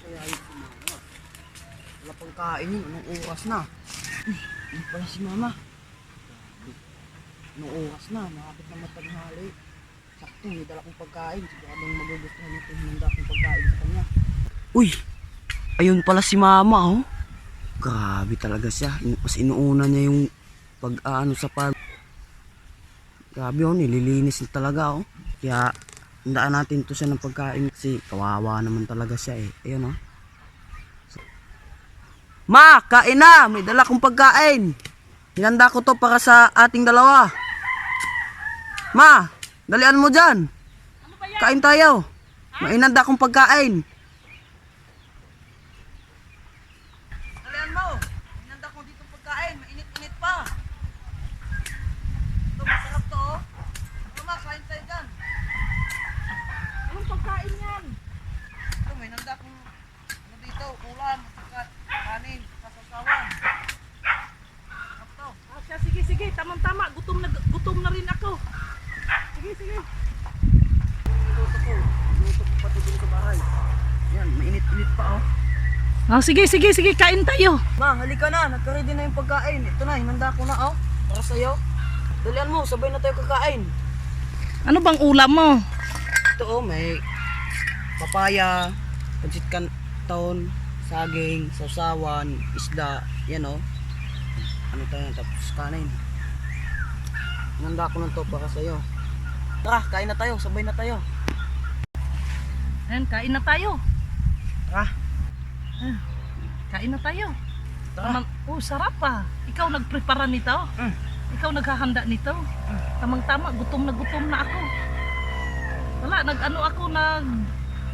kaya yung si mama? Wala pang kain yun. Anong oras na? Ano pala si mama? Anong oras na? Nakapit na mataghali. Sakto, may dala kong pagkain. Siguradong magugustuhan ito. Hinanda kong pagkain sa kanya. Uy! Ayun pala si mama, oh. Grabe talaga siya. Mas inuuna niya yung pag-ano sa pag... Grabe, oh. Nililinis na talaga, oh. Kaya, handaan natin to siya ng pagkain kasi kawawa naman talaga siya, eh. Ayun, oh. Ma! Kain na! May dala kong pagkain. Hinanda ko to para sa ating dalawa. Ma! Dalian mo dyan. Ano ba yan? Kain tayo. May hinanda kong pagkain. Dalian mo. Hinanda ko dito pagkain. Mainit-init pa. Ito, masarap to, oh. Mama, kain tayo dyan. Anong pagkain yan? Ito, may hinanda kong ano dito, ulam, kanin, kasasawan. Sarap to. Ah, siya, sige, sige. Tamang-tama. Gutom na rin ako. Sige, sige. Niluto ko. Niluto ko pati dun sa bahay. Yan, mainit-init pa, oh. Ah, sige, sige, sige. Kain tayo. Ma, halika na. Nagka-ready na yung pagkain. Ito na, hinanda ko na, oh. Para sa'yo. Dalian mo, sabay na tayo kakain. Ano bang ulam mo? Ito, oh, may papaya, pansit canton, saging, sausawan, isda. Yan, oh. Ano tayo, tapos kanin. Hinanda ko na to para sa'yo. Tara, kain na tayo. Sabay na tayo. Ayan, kain na tayo. Tara. Ah, kain na tayo. Tara. Oh, sarap pa. Ikaw nagprepara nito. Ikaw naghahanda nito. Tamang-tama, gutom na ako. Wala,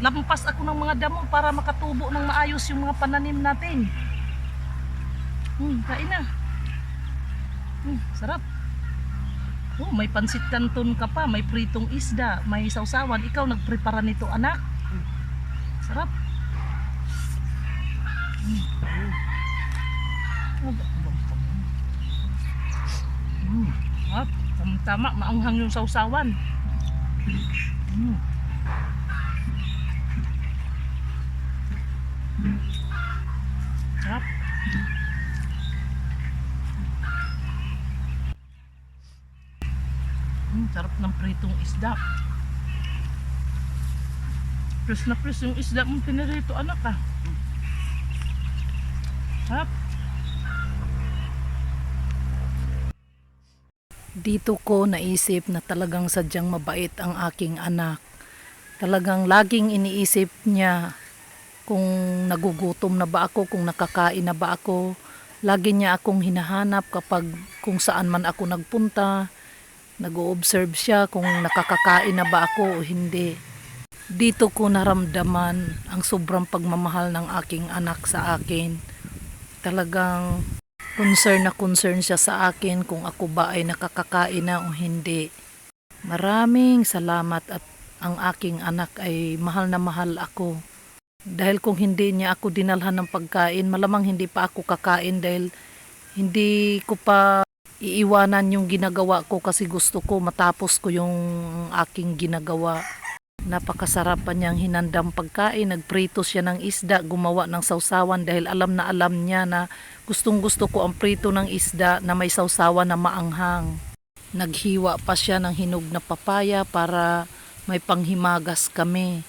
lampas ako ng mga damo para makatubo ng maayos yung mga pananim natin. Kain na. Sarap. Oh, may pansit canton ka pa, may pritong isda, may sausawan. Ikaw nagprepara nito, anak. Sarap. Sarap. Tama, maanghang yung sausawan. Sarap. Sarap ng pritong isda. Press na press yung isda mong pinirito, anak, ah. Sarap. Dito ko naisip na talagang sadyang mabait ang aking anak. Talagang laging iniisip niya kung nagugutom na ba ako, kung nakakain na ba ako. Lagi niya akong hinahanap kapag kung saan man ako nagpunta. Nag-o-observe siya kung nakakakain na ba ako o hindi. Dito ko naramdaman ang sobrang pagmamahal ng aking anak sa akin. Talagang concern siya sa akin kung ako ba ay nakakakain na o hindi. Maraming salamat at ang aking anak ay mahal na mahal ako. Dahil kung hindi niya ako dinalhan ng pagkain, malamang hindi pa ako kakain dahil hindi ko pa iiwanan yung ginagawa ko kasi gusto ko matapos ko yung aking ginagawa. Napakasarap pa niyang hinandang pagkain. Nagprito siya ng isda, gumawa ng sausawan dahil alam niya na gustong gusto ko ang prito ng isda na may sausawan na maanghang. Naghiwa pa siya ng hinog na papaya para may panghimagas kami.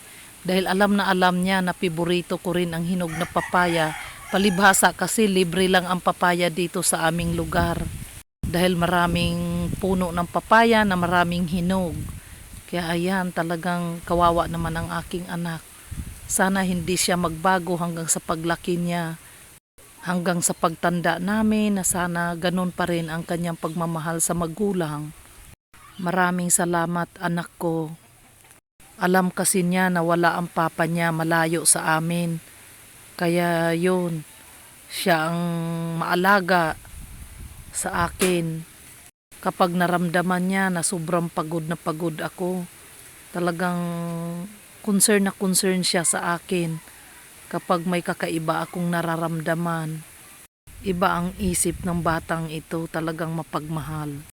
Dahil alam niya na piborito ko rin ang hinog na papaya. Palibhasa kasi libre lang ang papaya dito sa aming lugar. Dahil maraming puno ng papaya na maraming hinog. Kaya ayan, talagang kawawa naman ang aking anak. Sana hindi siya magbago hanggang sa paglaki niya. Hanggang sa pagtanda namin na sana ganun pa rin ang kanyang pagmamahal sa magulang. Maraming salamat, anak ko. Alam kasi niya na wala ang papa niya, malayo sa amin. Kaya yun, siya ang maalaga sa akin. Kapag naramdaman niya na sobrang pagod na pagod ako, talagang concern na concern siya sa akin. Kapag may kakaiba akong nararamdaman, iba ang isip ng batang ito, talagang mapagmahal.